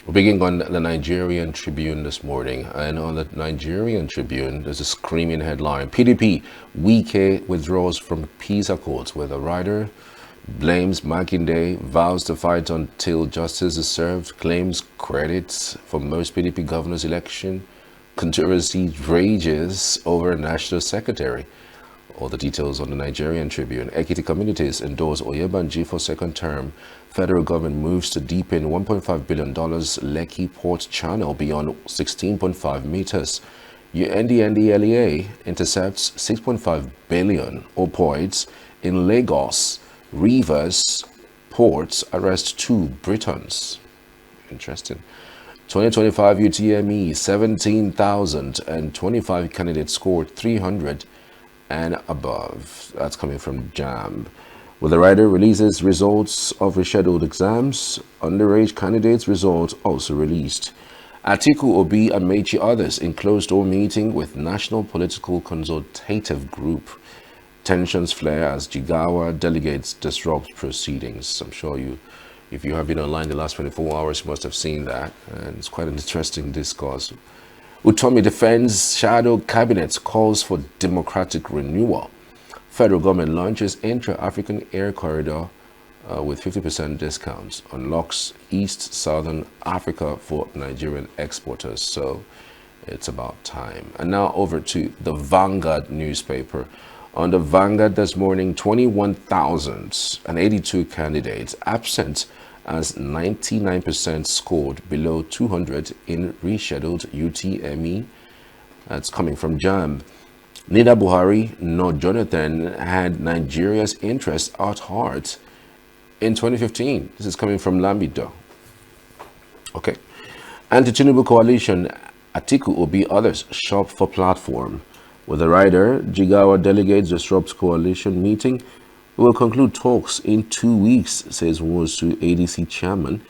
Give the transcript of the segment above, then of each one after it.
We're beginning on the Nigerian Tribune this morning, and on the Nigerian Tribune, there's a screaming headline: PDP, Wike withdraws from peace accords, where the writer blames Makinde, vows to fight until justice is served, claims credits for most PDP governor's election, controversy rages over national secretary. All the details on the Nigerian Tribune. Ekiti communities endorse Oyebanji for second term. Federal government moves to deepen $1.5 billion Lekki Port Channel beyond 16.5 meters. UNDNDLEA intercepts 6.5 billion opioids in Lagos. Rivers ports arrest 2 Britons. Interesting. 2025 UTME, 17,025 candidates scored 300 and above. That's coming from JAM. Well, the writer releases results of rescheduled exams. Underage candidates' results also released. Atiku, Obi, and Mechi others in closed-door meeting with National Political Consultative Group. Tensions flare as Jigawa delegates disrupt proceedings. I'm sure if you have been online the last 24 hours, you must have seen that. And it's quite an interesting discourse. Utomi defends shadow cabinet, calls for democratic renewal. Federal government launches intra-African air corridor with 50% discounts. Unlocks East-Southern Africa for Nigerian exporters. So it's about time. And now over to the Vanguard newspaper. On the Vanguard this morning, 21,082 candidates absent as 99% scored below 200 in rescheduled UTME. That's coming from JAM. Neither Buhari nor Jonathan had Nigeria's interests at heart in 2015. This is coming from Lamido. Okay. Anti-Tinubu coalition, Atiku, Obi, others shop for platform. With the rider, Jigawa delegates disrupt coalition meeting. We will conclude talks in 2 weeks, says Wosu ADC chairman.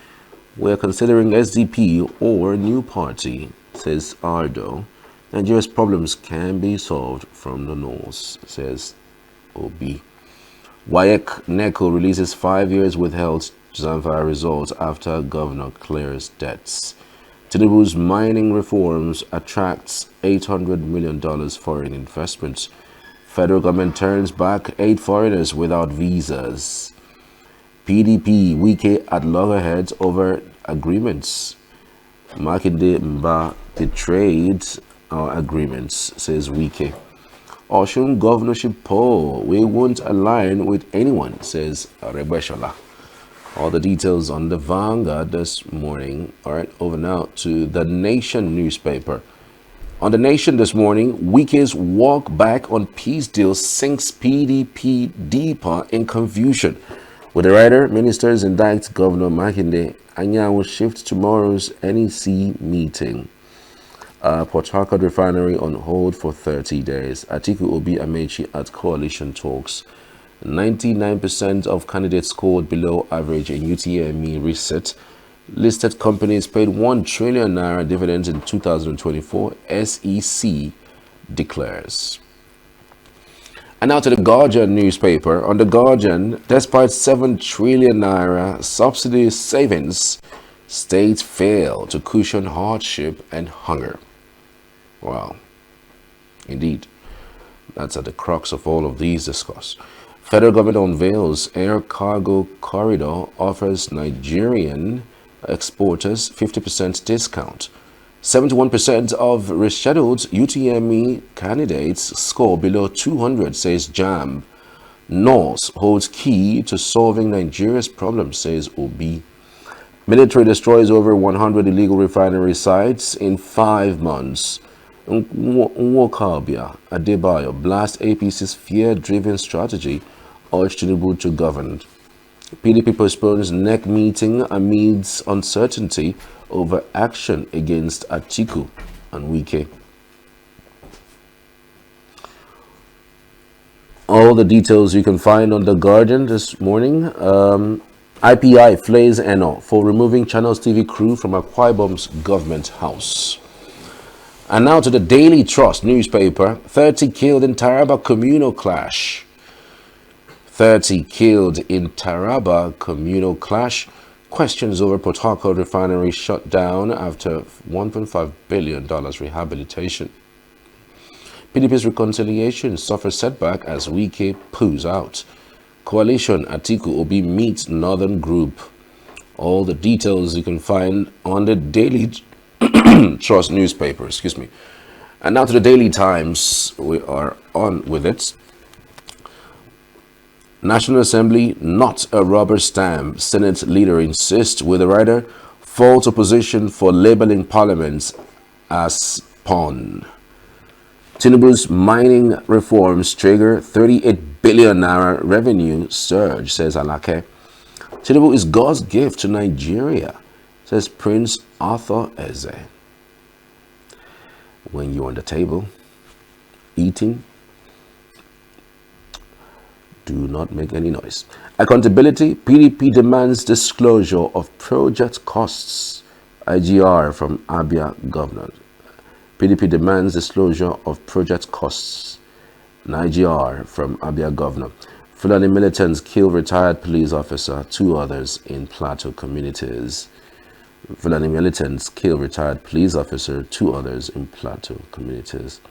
We are considering SDP or new party, says Ardo. Nigeria's problems can be solved from the north, says Obi. Wike NECO releases 5 years withheld Zamfara results after governor clears debts. Tinubu's mining reforms attracts $800 million foreign investments. Federal government turns back 8 foreigners without visas. PDP, Wike at loggerheads over agreements. Makinde Mba betrayed our agreements, says Wike. Oshun governorship poll, we won't align with anyone, says Rebeshola. All the details on the Vanguard this morning. All right, over now to the Nation newspaper. On the Nation this morning, Wike's walk back on peace deal sinks PDP deeper in confusion. With the writer, ministers indict Governor Makinde. Anya will shift tomorrow's NEC meeting. Port Harcourt refinery on hold for 30 days. Atiku, Obi, Amechi at coalition talks. 99% of candidates scored below average in UTME reset. Listed companies paid 1 trillion naira dividends in 2024, SEC declares. And now to the Guardian newspaper. On the Guardian, despite 7 trillion naira subsidy savings, states fail to cushion hardship and hunger. Wow. Indeed. That's at the crux of all of these discuss. Federal government unveils air cargo corridor, offers Nigerian exporters 50% discount. 71% of rescheduled UTME candidates score below 200, says JAM. North holds key to solving Nigeria's problems, says Obi. Military destroys over 100 illegal refinery sites in 5 months. Nwokabia Adebayo blast APC's fear-driven strategy, urged Tinubu to govern. PDP postpones NEC meeting amidst uncertainty over action against Atiku and Wike. All the details you can find on The Guardian this morning. IPI flays NO for removing Channels TV crew from Akwa Ibom's government house. And now to the Daily Trust newspaper. 30 killed in Taraba communal clash. 30 killed in Taraba communal clash. Questions over Port Harcourt refinery shut down after $1.5 billion rehabilitation. PDP's reconciliation suffers setback as Wike pulls out. Coalition Atiku Obi meets Northern Group. All the details you can find on the Daily Trust newspaper, excuse me. And now to the Daily Times. We are on with it. National Assembly, not a rubber stamp. Senate leader insists with the rider. False opposition for labeling parliaments as pawn. Tinubu's mining reforms trigger 38 billion naira revenue surge, says Alake. Tinubu is God's gift to Nigeria, says Prince Arthur Eze. When you're on the table, eating, do not make any noise. Accountability, PDP demands disclosure of project costs. IGR from Abia Governor. PDP demands disclosure of project costs. IGR from Abia Governor. Fulani militants kill retired police officer, 2 others in Plateau communities. Fulani militants kill retired police officer, 2 others in Plateau communities.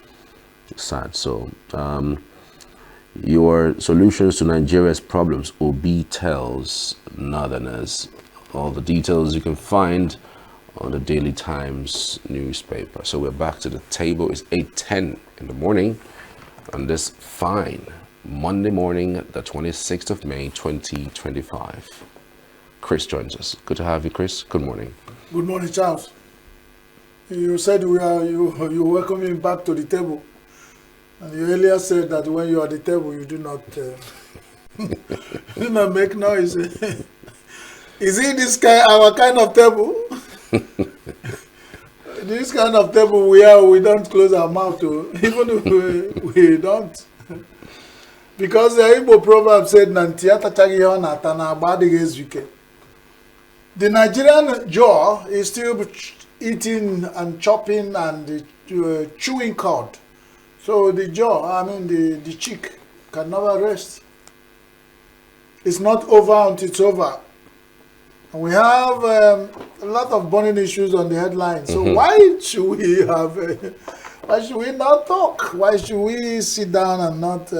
Sad. So, your solutions to Nigeria's problems, Obi tells Northerners. All the details you can find on the Daily Times newspaper. So we're back to the table. It's 8:10 in the morning on this fine Monday morning, the 26th of May, 2025. Chris joins us. Good to have you, Chris. Good morning. Good morning, Charles. You said you welcome me back to the table. And you earlier said that when you are at the table, you do not do not make noise. Is it this kind, our kind of table? This kind of table we don't close our mouth to, even if we don't. Because the Igbo proverb said, "Nantiata chagiho na tana abadigezwike." The Nigerian jaw is still eating and chopping and chewing cud. So the jaw, the cheek, can never rest. It's not over until it's over. And we have a lot of burning issues on the headline. So why should we why should we not talk? Why should we sit down and not?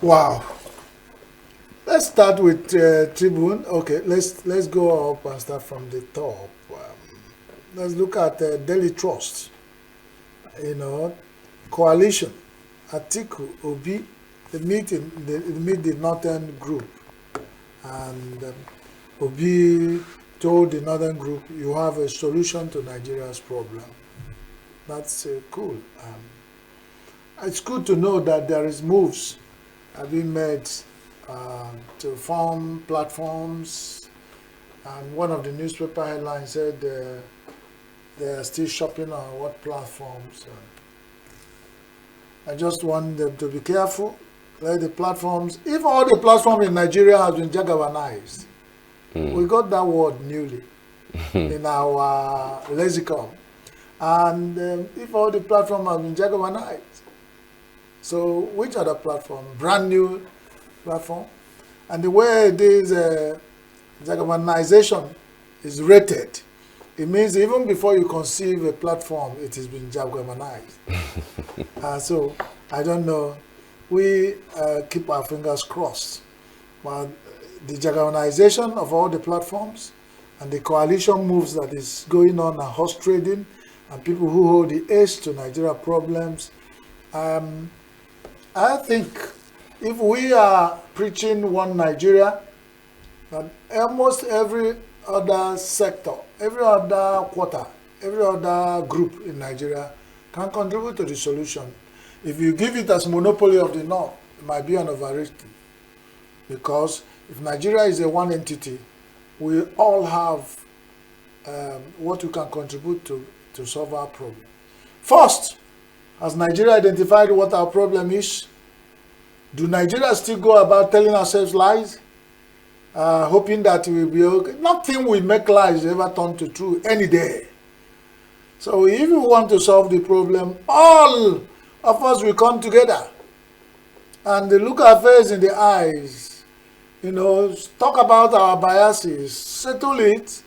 Wow. Let's start with Tribune. Okay, let's go up and start from the top. Let's look at Daily Trust. Coalition, Atiku, Obi, they meet the Northern Group, and Obi told the Northern Group, "You have a solution to Nigeria's problem." That's cool. It's good to know that there is moves have been made to form platforms, and one of the newspaper headlines said they are still shopping on what platforms. I just want them to be careful. Let the platforms, if all the platforms in Nigeria has been jagabanized, we got that word newly in our lexicon, and if all the platforms have been jagabanized, so which other platform? Brand new platform, and the way this jagabanization is rated. It means even before you conceive a platform, it has been jagabanized. So, I don't know. We keep our fingers crossed. But the jagabanization of all the platforms and the coalition moves that is going on and horse trading and people who hold the ace to Nigeria problems, I think if we are preaching one Nigeria, that almost every other sector, every other quarter, every other group in Nigeria can contribute to the solution. If you give it as monopoly of the North, it might be an overrating. Because if Nigeria is a one entity, we all have what we can contribute to solve our problem. First, has Nigeria identified what our problem is? Do Nigeria still go about telling ourselves lies? Hoping that we will be okay. Nothing will make lies ever turn to truth any day. So if we want to solve the problem, all of us will come together and look our face in the eyes talk about our biases, settle it.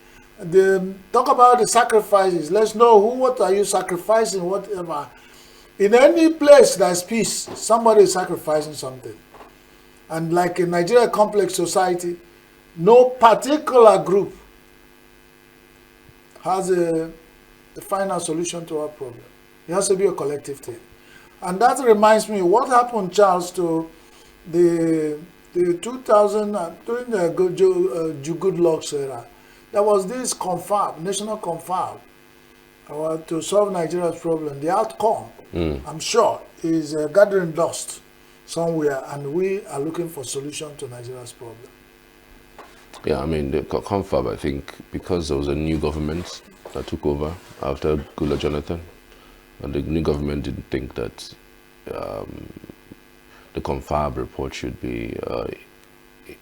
Talk about the sacrifices. Let's know what are you sacrificing, whatever. In any place there's peace, somebody is sacrificing something. And like in Nigeria complex society, no particular group has a final solution to our problem. It has to be a collective thing. And that reminds me, what happened, Charles, to the 2000, during the Good Luck's era, there was this confab, national confab, to solve Nigeria's problem. The outcome, I'm sure, is gathering dust somewhere, and we are looking for solution to Nigeria's problem. Yeah, I mean, the confab, I think, because there was a new government that took over after Goodluck Jonathan, and the new government didn't think that the confab report should be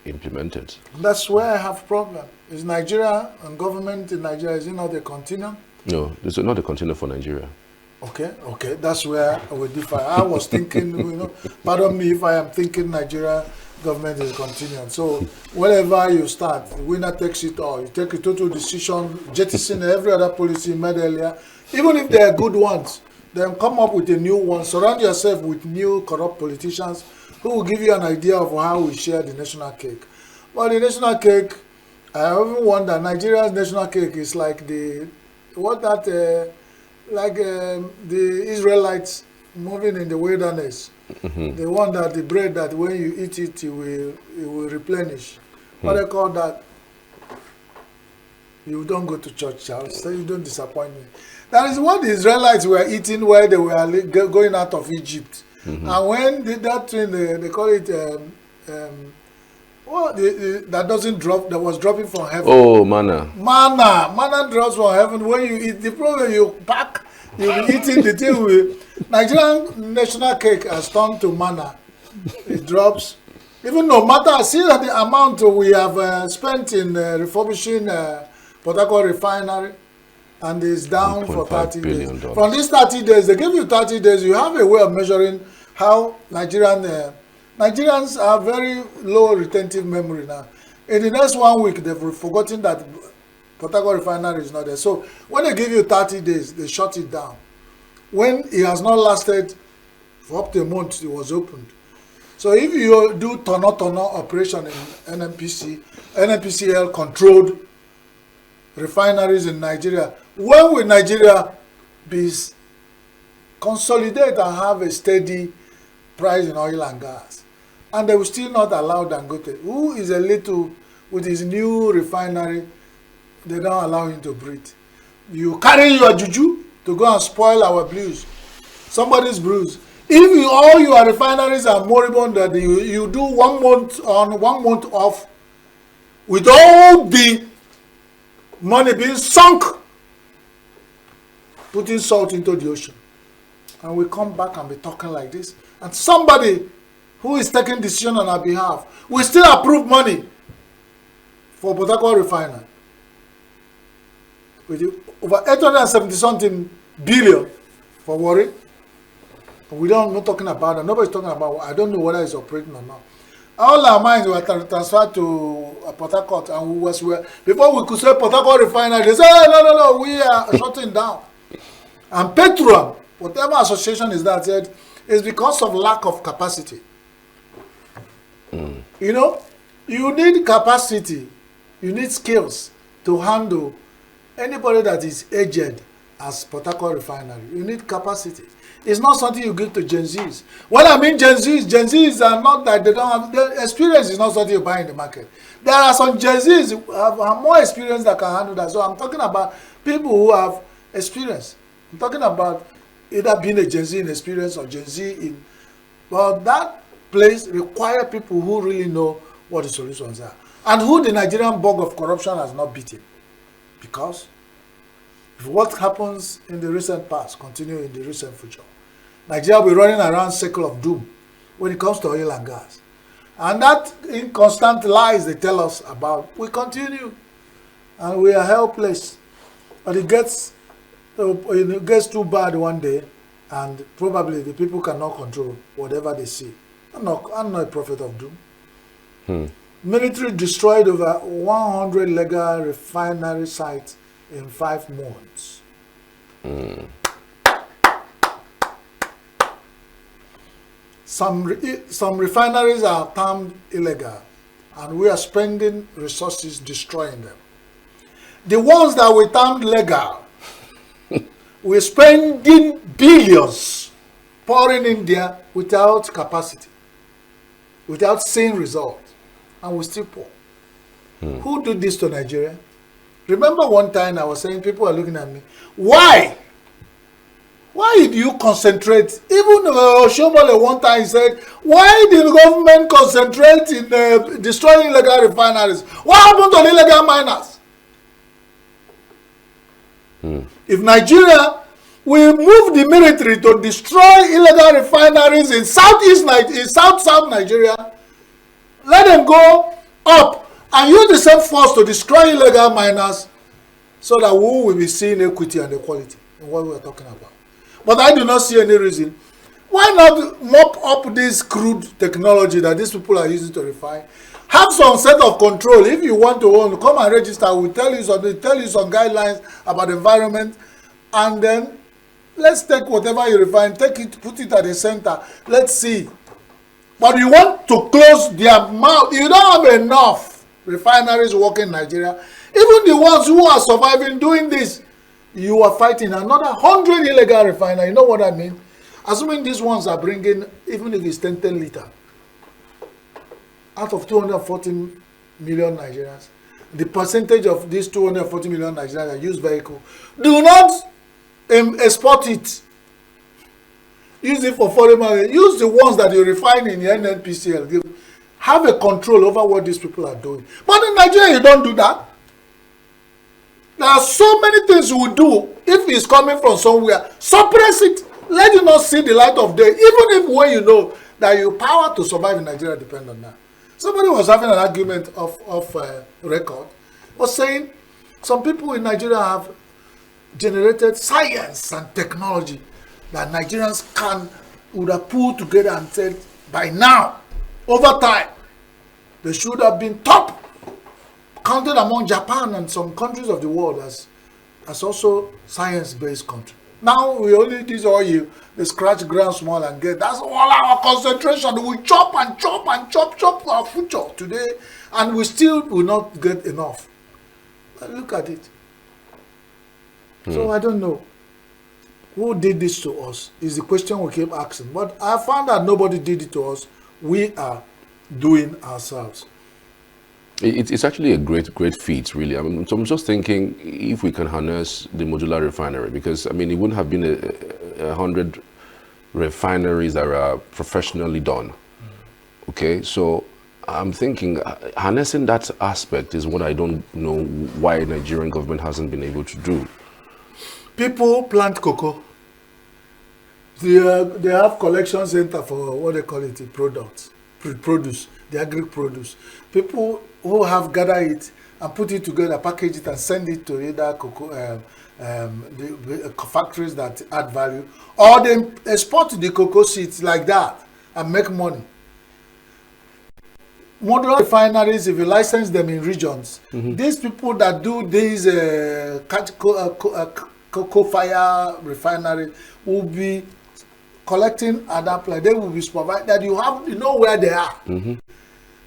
implemented. That's where I have problem. Is Nigeria and government in Nigeria, is it not a continuum? No, this is not a continuum for Nigeria. Okay, that's where I would differ. I was thinking, pardon me if I am thinking Nigeria government is continuing. So whenever you start, the winner takes it all. You take a total decision, jettison every other policy made earlier, even if they are good ones. Then come up with a new one. Surround yourself with new corrupt politicians who will give you an idea of how we share the national cake. But the national cake, I often wonder, Nigeria's national cake is like the Israelites moving in the wilderness. The one that the bread that when you eat it, it will replenish. What they call that? You don't go to church, Charles, so you don't disappoint me. That is what the Israelites were eating while they were going out of Egypt. And when that thing, they call it, that doesn't drop, that was dropping from heaven. Oh, manna. Manna drops from heaven. When you eat, the problem you pack, you'll be eating the thing with. Nigerian national cake has turned to manna. It drops. Even no matter, see that the amount we have spent in refurbishing Port Harcourt refinery, and it's down for 30 days. From these 30 days, they give you 30 days, you have a way of measuring how Nigerians are very low retentive memory now. In the next 1 week, they've forgotten that Port Harcourt refinery is not there. So when they give you 30 days, they shut it down. When it has not lasted for up to a month, it was opened. So if you do turn-on operation in NNPCL controlled refineries in Nigeria, when will Nigeria be consolidate and have a steady price in oil and gas? And they will still not allow Dangote, who is a little, with his new refinery, they don't allow him to breathe. You carry your juju to go and spoil our blues, somebody's brews. If all your refineries are moribund, that you do 1 month on, 1 month off, with all the money being sunk, putting salt into the ocean, and we come back and be talking like this, and somebody who is taking decision on our behalf will still approve money for Port Harcourt refinery with over 870 something billion for Warri. We don't, not talking about that. Nobody's talking about. I don't know whether it's operating or not. All our minds were transferred to Port Harcourt, and before we could say Port Harcourt refinery, they said, no, we are shutting down. And Petro, whatever association is that, said, is because of lack of capacity. You need capacity, you need skills to handle anybody that is aged as Port Harcourt refinery. You need capacity. It's not something you give to Gen Zs. When I mean Gen Zs are not that they don't have, the experience is not something you buy in the market. There are some Gen Zs who have more experience that can handle that. So I'm talking about people who have experience. I'm talking about either being a Gen Z in experience or Gen Z in, but that place requires people who really know what the solutions are. And who the Nigerian bug of corruption has not beaten. Because if what happens in the recent past continue in the recent future, Nigeria will be running around circle of doom when it comes to oil and gas. And that inconstant lies they tell us about will continue. And we are helpless. But it gets too bad one day, and probably the people cannot control whatever they see. I'm not a prophet of doom. Military destroyed over 100 legal refinery sites in 5 months. Some refineries are termed illegal, and we are spending resources destroying them. The ones that we termed legal, we're spending billions pouring in there without capacity, without seeing results, and we still pour. Who did this to Nigeria? Remember one time I was saying, people are looking at me, why? Why did you concentrate? Even Oshomole one time said, why did the government concentrate in destroying illegal refineries? What happened to the illegal miners? If Nigeria will move the military to destroy illegal refineries in South Nigeria, let them go up and use the same force to destroy illegal miners, so that we will be seeing equity and equality in what we are talking about. But I do not see any reason. Why not mop up this crude technology that these people are using to refine? Have some set of control. If you want to own, come and register. We'll tell you some guidelines about the environment, and then let's take whatever you refine, take it, put it at the center. Let's see. But you want to close their mouth. You don't have enough refineries working in Nigeria. Even the ones who are surviving doing this, you are fighting another 100 illegal refineries. You know what I mean? Assuming these ones are bringing, even if it's 10 liter, out of 240 million Nigerians, the percentage of these 240 million Nigerians that use vehicle, do not export it. Use it for foreign market. Use the ones that you refine in the NNPCL. Have a control over what these people are doing. But in Nigeria, you don't do that. There are so many things you will do if it's coming from somewhere. Suppress it. Let you not see the light of day. Even if when you know that your power to survive in Nigeria depends on that. Somebody was having an argument of record, was saying some people in Nigeria have generated science and technology that Nigerians would have pulled together and said, by now, over time, they should have been top, counted among Japan and some countries of the world as also science-based country. Now we only this oil, they scratch ground small and get. That's all our concentration. We chop and chop and chop our future today, and we still will not get enough. But look at it. So I don't know who did this to us. Is the question we keep asking. But I found that nobody did it to us. We are doing ourselves. It's actually a great feat, really. I mean, so I'm just thinking if we can harness the modular refinery, because I mean, it wouldn't have been 100 refineries that are professionally done. Okay, so I'm thinking harnessing that aspect is what I don't know why the Nigerian government hasn't been able to do. People plant cocoa. They have collection center for what they call it, produce, the agri-produce. People who have gathered it and put it together, package it and send it to either cocoa, the factories that add value, or they export the cocoa seeds like that and make money. Modular refineries, if you license them in regions, these people that do these cocoa fire refinery will be collecting at that place. They will be supervised that you know where they are.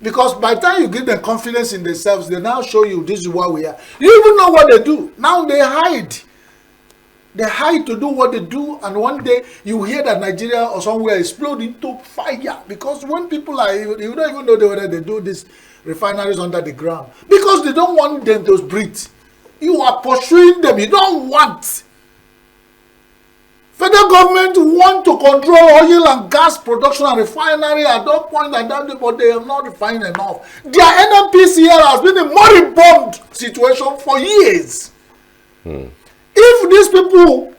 Because by the time you give them confidence in themselves, they now show you this is what we are. You even know what they do. Now they hide. They hide to do what they do, and one day you hear that Nigeria or somewhere explode into fire. Because when people are, you don't even know whether they do these refineries under the ground. Because they don't want them to breathe. You are pursuing them. You don't want. Federal government want to control oil and gas production and refinery at that point and that, but they have not refined enough. Their NNPCL has been a moribund situation for years. If these people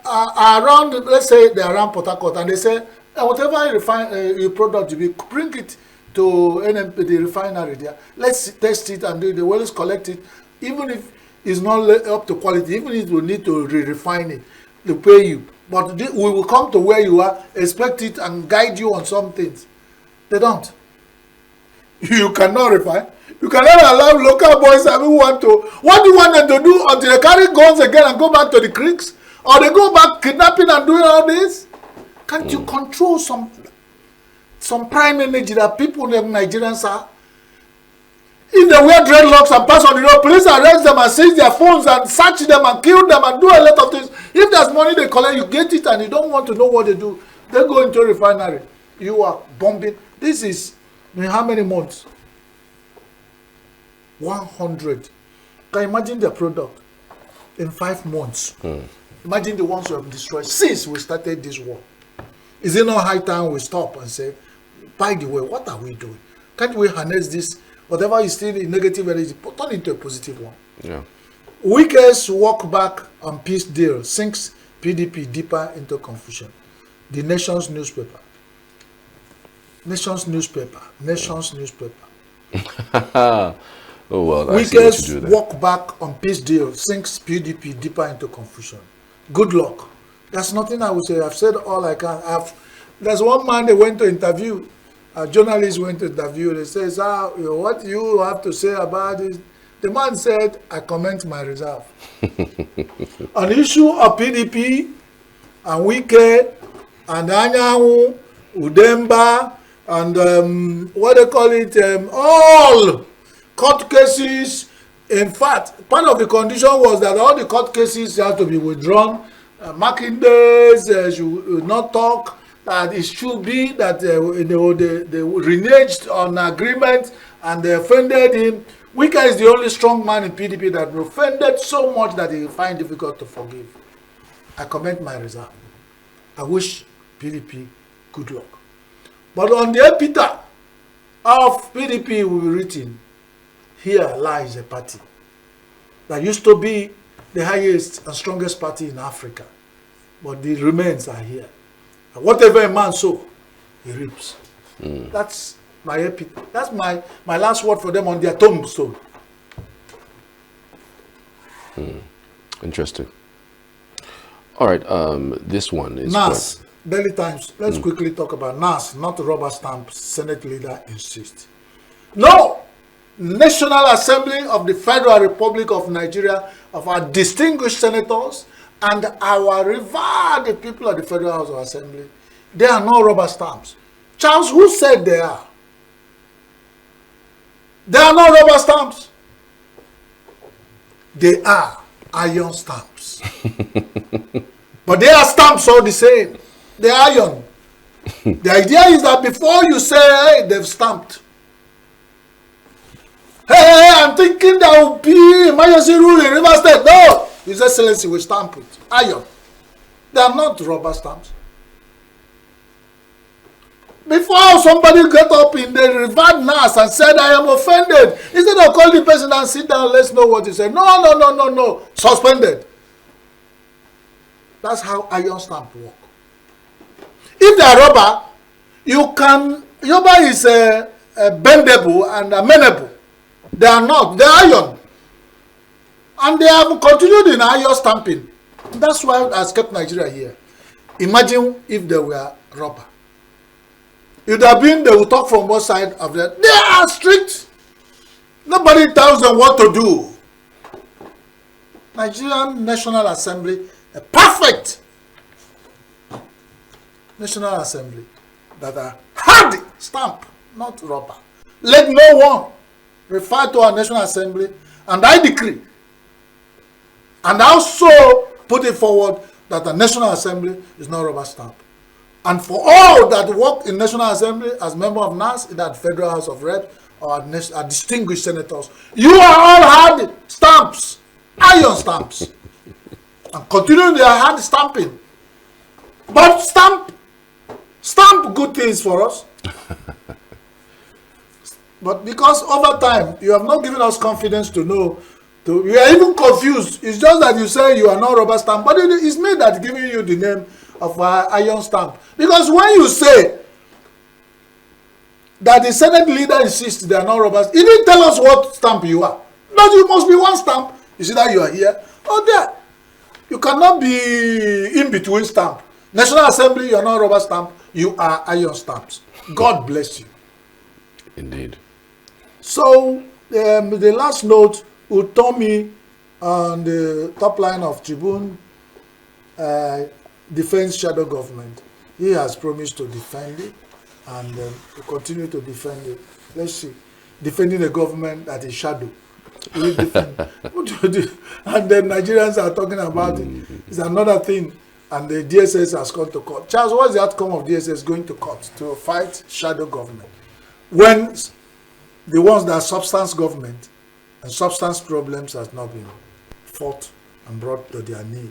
are around, let's say they're around Port Harcourt, and they say, whatever your product you bring it to the refinery there, let's test it and do the wells collect it, even if it's not up to quality, even if we need to refine it, to pay you. But we will come to where you are, expect it and guide you on some things. They don't. You cannot refine. You cannot allow local boys who want to. What do you want them to do until they carry guns again and go back to the creeks? Or they go back kidnapping and doing all this? Can't you control some prime energy that people in Nigerians are? If they wear dreadlocks and pass on the road, police arrest them and seize their phones and search them and kill them and do a lot of things. If there's money they collect, you get it and you don't want to know what they do. They go into a refinery. You are bombing. This is in how many months? 100. Can you imagine the product in 5 months? Imagine the ones we have destroyed since we started this war. Is it not high time we stop and say, by the way, what are we doing? Can't we harness this? Whatever is still in negative energy, turn into a positive one. Yeah. Wike's walk back on peace deal sinks PDP deeper into confusion. The Nation's newspaper. Nation's newspaper. Nation's newspaper. Oh well, I see what you do Wike's there. walk back on peace deal sinks PDP deeper into confusion. Good luck. There's nothing I will say. I've said all I can. There's one man they went to interview. A journalist went to interview. They says, what you have to say about this? The man said, I comment my reserve. On the issue of PDP and Wike and Anyanwu, Udemba, and what they call it, all court cases. In fact, part of the condition was that all the court cases have to be withdrawn. Marking days should not talk. That it should be that they reneged on agreement and they offended him. Wike is the only strong man in PDP that offended so much that he find difficult to forgive. I comment my reserve. I wish PDP good luck. But on the epitaph of PDP will be written, here lies a party that used to be the highest and strongest party in Africa. But the remains are here. And whatever a man sows, he reaps. That's my epitaph. That's my last word for them on their tombstone. Interesting. All right, this one is NAS, Daily Times. Let's quickly talk about NAS, not rubber stamp. Senate leader insists. No! National Assembly of the Federal Republic of Nigeria, of our distinguished senators and our revered people of the Federal House of Assembly, they are not rubber stamps. Charles, who said they are? They are not rubber stamps. They are iron stamps. But they are stamps all the same. They are iron. The idea is that before you say, hey, they've stamped. Hey, I'm thinking there will be emergency rule in River State. No, His Excellency will stamp it. Iron. They are not rubber stamps. Before somebody get up in the revered NAS and said, I am offended, instead of calling the person and sit down, let's know what he said. No. Suspended. That's how iron stamp work. If they are rubber, you can, rubber is bendable and amenable. They are not. They are iron. And they have continued in iron stamping. That's why has kept Nigeria here. Imagine if they were rubber. It would have been, they will talk from one side of that. They are strict. Nobody tells them what to do. Nigerian National Assembly, a perfect National Assembly that are hard stamp, not rubber. Let no one refer to our National Assembly, and I decree, and also put it forward that the National Assembly is not rubber stamp. And for all that work in National Assembly as member of NAS, in that Federal House of Reps, or our distinguished senators, you are all hard stamps, iron stamps, and continuing their hard stamping. But stamp good things for us. But because over time, you have not given us confidence to know, we are even confused. It's just that you say you are not rubber stamp, but it is me that giving you the name of iron stamp. Because when you say that the Senate leader insists they are not robbers, he didn't tell us what stamp you are. But you must be one stamp. You see that you are here or there. You cannot be in between stamp. National Assembly, you are not rubber stamp. You are iron stamps. God bless you. Indeed. So the last note, Utomi on the top line of Tribune defends shadow government. He has promised to defend it and to continue to defend it. Let's see. Defending a government that is shadow. We defend. And then Nigerians are talking about it. It's another thing. And the DSS has gone to court. Charles, what is the outcome of DSS going to court to fight shadow government? When the ones that are substance government and substance problems has not been fought and brought to their knee.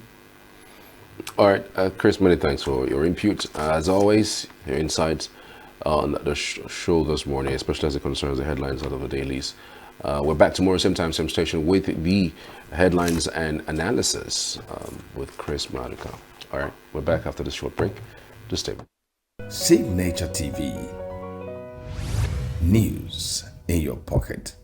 All right, Chris, many thanks for your input. As always, your insights on the show this morning, especially as it concerns the headlines out of the dailies. We're back tomorrow, same time, same station, with the headlines and analysis with Chris Maduka. All right, we're back after this short break. Just stay. Save Nature TV. News in your pocket.